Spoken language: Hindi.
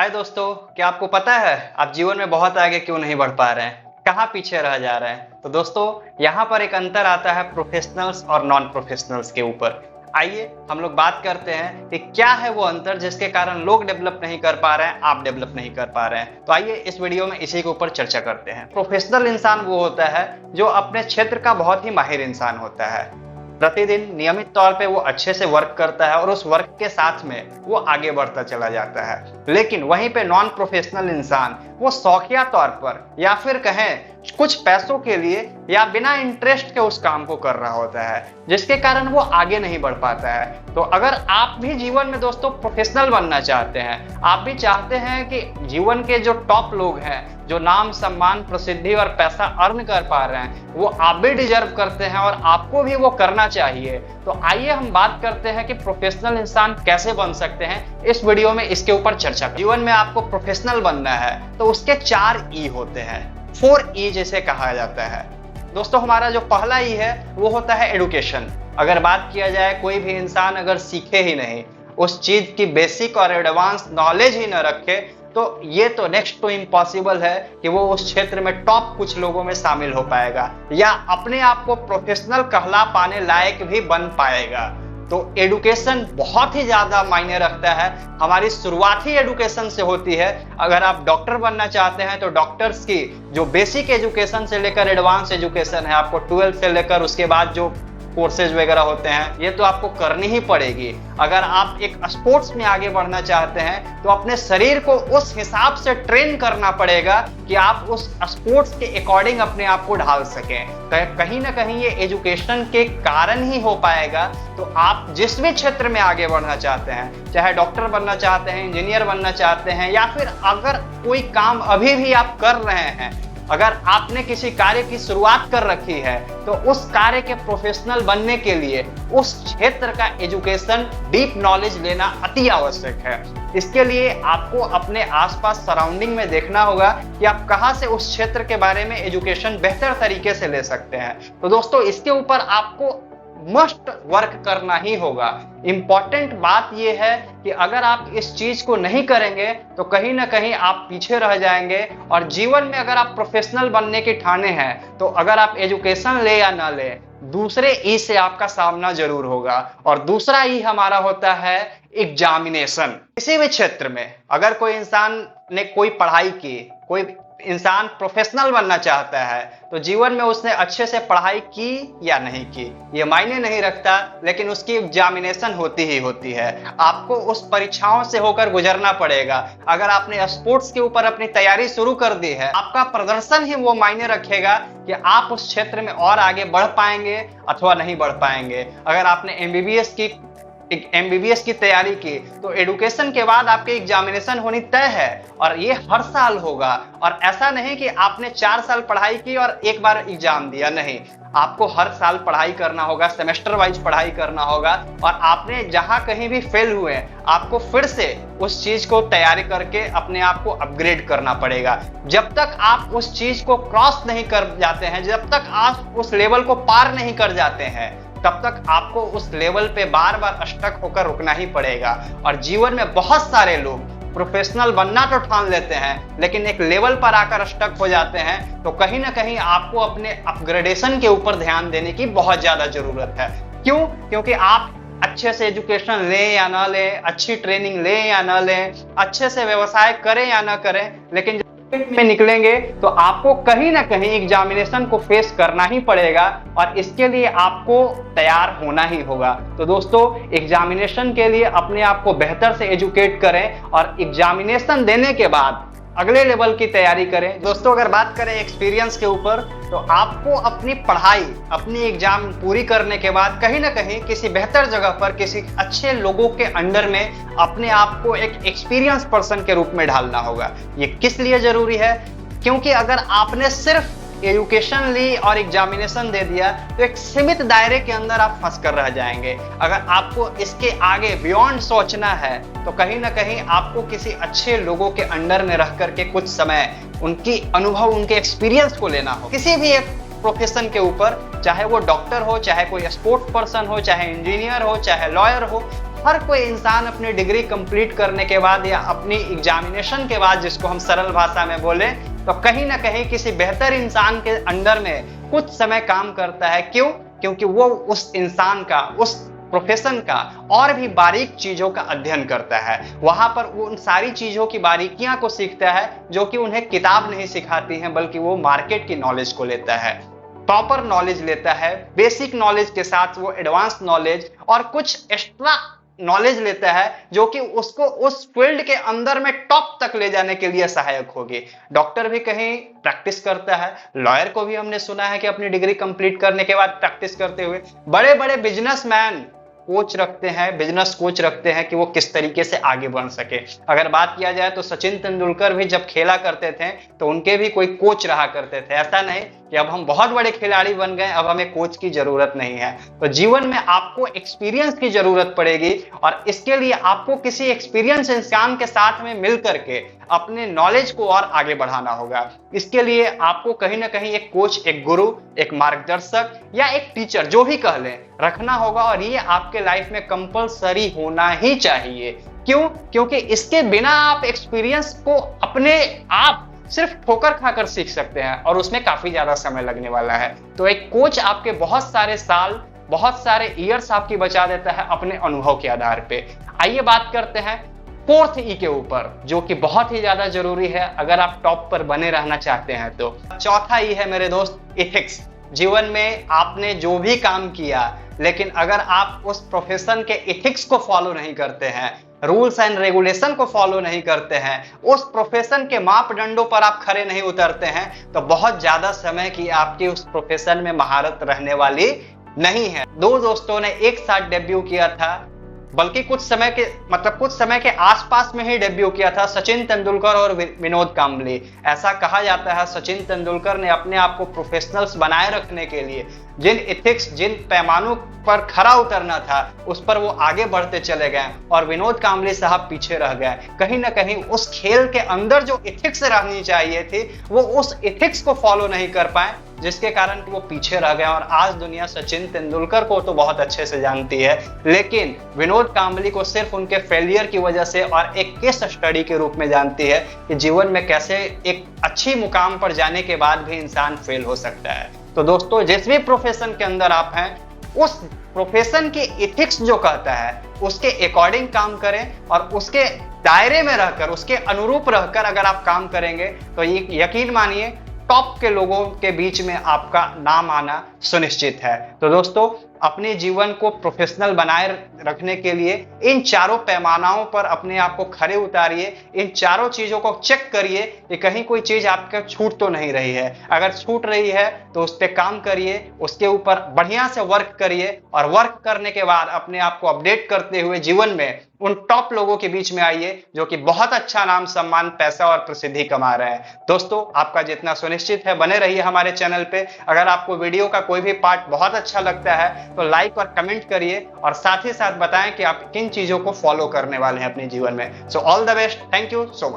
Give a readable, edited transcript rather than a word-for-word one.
हाय दोस्तों, क्या आपको पता है आप जीवन में बहुत आगे क्यों नहीं बढ़ पा रहे हैं? कहाँ पीछे रह जा रहे हैं? तो दोस्तों, यहाँ पर एक अंतर आता है प्रोफेशनल्स और नॉन प्रोफेशनल्स के ऊपर। आइए हम लोग बात करते हैं कि क्या है वो अंतर जिसके कारण लोग डेवलप नहीं कर पा रहे हैं, आप डेवलप नहीं कर पा रहे हैं। तो आइए इस वीडियो में इसी के ऊपर चर्चा करते हैं। प्रोफेशनल इंसान वो होता है जो अपने क्षेत्र का बहुत ही माहिर इंसान होता है। प्रतिदिन नियमित तौर पे वो अच्छे से वर्क करता है और उस वर्क के साथ में वो आगे बढ़ता चला जाता है। लेकिन वहीं पे नॉन प्रोफेशनल इंसान वो शौकिया तौर पर या फिर कहें कुछ पैसों के लिए या बिना इंटरेस्ट के उस काम को कर रहा होता है, जिसके कारण वो आगे नहीं बढ़ पाता है। तो अगर आप भी जीवन में दोस्तों प्रोफेशनल बनना चाहते हैं, आप भी चाहते हैं कि जीवन के जो टॉप लोग हैं, जो नाम सम्मान प्रसिद्धि और पैसा अर्न कर पा रहे हैं, वो आप भी डिजर्व करते हैं और आपको भी वो करना चाहिए। तो आइए हम बात करते हैं कि प्रोफेशनल इंसान कैसे बन सकते हैं। इस वीडियो में इसके ऊपर चर्चा। जीवन में आपको प्रोफेशनल बनना है तो उसके 4 ई होते हैं, 4 ई जैसे कहा जाता है। दोस्तों, हमारा जो पहला ई है वो होता है एडुकेशन। अगर बात किया जाए, कोई भी इंसान अगर सीखे ही नहीं, उस चीज की बेसिक और एडवांस नॉलेज ही न रखे, तो ये तो नेक्स्ट टू इम्पॉसिबल है कि वो उस क्षेत्र में टॉप कुछ लोगों में शामिल हो पाएगा या अपने आप को प्रोफेशनल कहला पाने लायक भी बन पाएगा। तो एडुकेशन बहुत ही ज्यादा मायने रखता है। हमारी शुरुआत ही एडुकेशन से होती है। अगर आप डॉक्टर बनना चाहते हैं तो डॉक्टर्स की जो बेसिक एजुकेशन से लेकर एडवांस एजुकेशन है, आपको 12th से लेकर उसके बाद जो कोर्सेज वगैरह होते हैं, ये तो आपको करनी ही पड़ेगी। अगर आप एक स्पोर्ट्स में आगे बढ़ना चाहते हैं तो अपने शरीर को उस हिसाब से ट्रेन करना पड़ेगा कि आप उस स्पोर्ट्स के अकॉर्डिंग अपने आप को ढाल सकें। कहीं ना कहीं ये एजुकेशन के कारण ही हो पाएगा। तो आप जिस भी क्षेत्र में आगे बढ़ना चाहते हैं, चाहे डॉक्टर बनना चाहते हैं, इंजीनियर बनना चाहते हैं, या फिर अगर कोई काम अभी भी आप कर रहे हैं, अगर आपने किसी कार्य की शुरुआत कर रखी है, तो उस कार्य के प्रोफेशनल बनने के लिए उस क्षेत्र का एजुकेशन, डीप नॉलेज लेना अति आवश्यक है। इसके लिए आपको अपने आसपास सराउंडिंग में देखना होगा कि आप कहां से उस क्षेत्र के बारे में एजुकेशन बेहतर तरीके से ले सकते हैं। तो दोस्तों, इसके ऊपर आपको मस्ट वर्क करना ही होगा। इंपॉर्टेंट बात यह है कि अगर आप इस चीज को नहीं करेंगे तो कहीं ना कहीं आप पीछे रह जाएंगे। और जीवन में अगर आप प्रोफेशनल बनने के ठाने हैं तो अगर आप एजुकेशन ले या ना ले, दूसरे ई से आपका सामना जरूर होगा। और दूसरा ई हमारा होता है एग्जामिनेशन। किसी भी क्षेत्र में अगर कोई इंसान ने कोई पढ़ाई की, कोई इंसान प्रोफेशनल बनना चाहता है, तो जीवन में उसने अच्छे से पढ़ाई की या नहीं की ये मायने नहीं रखता, लेकिन उसकी एग्जामिनेशन होती ही होती है। आपको उस परीक्षाओं से होकर गुजरना पड़ेगा। अगर आपने स्पोर्ट्स के ऊपर अपनी तैयारी शुरू कर दी है, आपका प्रदर्शन ही वो मायने रखेगा कि आप उस क्षेत्र में और आगे बढ़ पाएंगे अथवा नहीं बढ़ पाएंगे। अगर आपने एमबीबीएस की तैयारी की तो एडुकेशन के बाद आपकी एग्जामिनेशन होनी तय है, और ये हर साल होगा। और ऐसा नहीं कि आपने 4 साल पढ़ाई की और एक बार एग्जाम दिया, नहीं, आपको हर साल पढ़ाई करना होगा, सेमेस्टर वाइज पढ़ाई करना होगा। और आपने जहां कहीं भी फेल हुए, आपको फिर से उस चीज को तैयारी करके अपने आप को अपग्रेड करना पड़ेगा। जब तक आप उस चीज को क्रॉस नहीं कर जाते हैं, जब तक आप उस लेवल को पार नहीं कर जाते हैं, तब तक आपको उस लेवल पे बार बार स्टक होकर रुकना ही पड़ेगा। और जीवन में बहुत सारे लोग प्रोफेशनल बनना तो ठान लेते हैं, लेकिन एक लेवल पर आकर स्टक हो जाते हैं। तो कहीं ना कहीं आपको अपने अपग्रेडेशन के ऊपर ध्यान देने की बहुत ज्यादा जरूरत है। क्यों? क्योंकि आप अच्छे से एजुकेशन लें या ना लें, अच्छी ट्रेनिंग लें या ना लें, अच्छे से व्यवसाय करें या ना करें, लेकिन में निकलेंगे तो आपको कहीं ना कहीं एग्जामिनेशन को फेस करना ही पड़ेगा। और इसके लिए आपको तैयार होना ही होगा। तो दोस्तों, एग्जामिनेशन के लिए अपने आप को बेहतर से एजुकेट करें और एग्जामिनेशन देने के बाद अगले लेवल की तैयारी करें। दोस्तों, अगर बात करें एक्सपीरियंस के ऊपर, तो आपको अपनी पढ़ाई, अपनी एग्जाम पूरी करने के बाद कहीं ना कहीं किसी बेहतर जगह पर, किसी अच्छे लोगों के अंडर में अपने आप को एक एक्सपीरियंस पर्सन के रूप में ढालना होगा। ये किस लिए जरूरी है? क्योंकि अगर आपने सिर्फ एजुकेशन ली और एग्जामिनेशन दे दिया तो एक सीमित दायरे के अंदर आप फंस कर रह जाएंगे। अगर आपको इसके आगे बियॉन्ड सोचना है तो कहीं ना कहीं आपको किसी अच्छे लोगों के अंडर में रह करके कुछ समय उनकी अनुभव, उनके एक्सपीरियंस को लेना हो। किसी भी एक प्रोफेशन के ऊपर, चाहे वो डॉक्टर हो, चाहे कोई स्पोर्ट्स पर्सन हो, चाहे इंजीनियर हो, चाहे लॉयर हो, हर कोई इंसान अपनी डिग्री कंप्लीट करने के बाद या अपनी एग्जामिनेशन के बाद, जिसको हम सरल भाषा में बोले, तो कहीं ना कहीं किसी बेहतर इंसान के अंडर में कुछ समय काम करता है। क्यों? क्योंकि वो उस इंसान का, उस प्रोफेशन का और भी बारीक चीजों का अध्ययन करता है। वहां पर वो उन सारी चीजों की बारीकियां को सीखता है जो कि उन्हें किताब नहीं सिखाती हैं, बल्कि वो मार्केट की नॉलेज को लेता है, प्रॉपर नॉलेज लेता है। बेसिक नॉलेज के साथ वो एडवांस नॉलेज और कुछ एक्स्ट्रा नॉलेज लेता है जो कि उसको उस फील्ड के अंदर में टॉप तक ले जाने के लिए सहायक होगी। डॉक्टर भी कहीं प्रैक्टिस करता है, लॉयर को भी हमने सुना है कि अपनी डिग्री कंप्लीट करने के बाद प्रैक्टिस करते हुए। बड़े बड़े बिजनेसमैन कोच रखते हैं, बिजनेस कोच रखते हैं कि वो किस तरीके से आगे बढ़ सके। अगर बात किया जाए तो सचिन तेंदुलकर भी जब खेला करते थे तो उनके भी कोई कोच रहा करते थे। ऐसा नहीं कि अब हम बहुत बड़े खिलाड़ी बन गए, अब हमें कोच की जरूरत नहीं है। तो जीवन में आपको एक्सपीरियंस की जरूरत पड़ेगी और इसके लिए आपको किसी एक्सपीरियंस इंसान के साथ में मिल करके अपने नॉलेज को और आगे बढ़ाना होगा। इसके लिए आपको कहीं ना कहीं एक कोच, एक गुरु, एक मार्गदर्शक या एक टीचर, जो भी कह लें, रखना होगा और ये आपके लाइफ में कंपलसरी होना ही चाहिए। क्यों? क्योंकि इसके बिना आप एक्सपीरियंस को अपने आप सिर्फ ठोकर खाकर सीख सकते हैं और उसमें काफी ज्यादा समय लगने वाला है। तो एक कोच आपके बहुत सारे साल, बहुत सारे ईयर्स आपकी बचा देता है अपने अनुभव के आधार पे। आइए बात करते हैं 4th ई के ऊपर, जो कि बहुत ही ज्यादा जरूरी है अगर आप टॉप पर बने रहना चाहते हैं तो। चौथा ई है मेरे दोस्त, इथिक्स। जीवन में आपने जो भी काम किया, लेकिन अगर आप उस प्रोफेशन के इथिक्स को फॉलो नहीं करते हैं, रूल्स एंड रेगुलेशन को फॉलो नहीं करते हैं, उस प्रोफेशन के मापदंडों पर आप खरे नहीं उतरते हैं, तो बहुत ज्यादा समय की आपकी उस प्रोफेशन में महारत रहने वाली नहीं है। दो दोस्तों ने एक साथ डेब्यू किया था, बल्कि कुछ समय के आसपास में ही डेब्यू किया था, सचिन तेंदुलकर और विनोद कांबली। ऐसा कहा जाता है सचिन तेंदुलकर ने अपने आप को प्रोफेशनल्स बनाए रखने के लिए जिन इथिक्स, जिन पैमानों पर खरा उतरना था, उस पर वो आगे बढ़ते चले गए और विनोद कांबली साहब पीछे रह गए। कहीं ना कहीं उस खेल के अंदर जो इथिक्स रहनी चाहिए थी, वो उस इथिक्स को फॉलो नहीं कर पाए, जिसके कारण वो पीछे रह गए। और आज दुनिया सचिन तेंदुलकर को तो बहुत अच्छे से जानती है, लेकिन विनोद कांबली को सिर्फ उनके फेलियर की वजह से और एक केस स्टडी के रूप में जानती है कि जीवन में कैसे एक अच्छी मुकाम पर जाने के बाद भी इंसान फेल हो सकता है। तो दोस्तों, जिस भी प्रोफेशन के अंदर आप हैं, उस प्रोफेशन की इथिक्स जो कहता है उसके अकॉर्डिंग काम करें और उसके दायरे में रहकर, उसके अनुरूप रहकर अगर आप काम करेंगे तो ये यकीन मानिए टॉप के लोगों के बीच में आपका नाम आना सुनिश्चित है। तो दोस्तों, अपने जीवन को प्रोफेशनल बनाए रखने के लिए इन चारों पैमानाओं पर अपने आप को खरे उतारिए। इन चारों चीजों को चेक करिए कि कहीं कोई चीज आपका छूट तो नहीं रही है। अगर छूट रही है तो उस पर काम करिए, उसके ऊपर बढ़िया से वर्क करिए और वर्क करने के बाद अपने आप को अपडेट करते हुए जीवन में उन टॉप लोगों के बीच में आइए जो कि बहुत अच्छा नाम, सम्मान, पैसा और प्रसिद्धि कमा रहे हैं। दोस्तों, आपका जितना सुनिश्चित है, बने रहिए हमारे चैनल पे। अगर आपको वीडियो का कोई भी पार्ट बहुत अच्छा लगता है तो लाइक और कमेंट करिए और साथ ही साथ बताएं कि आप किन चीजों को फॉलो करने वाले हैं अपने जीवन में। So all the best, thank you so much.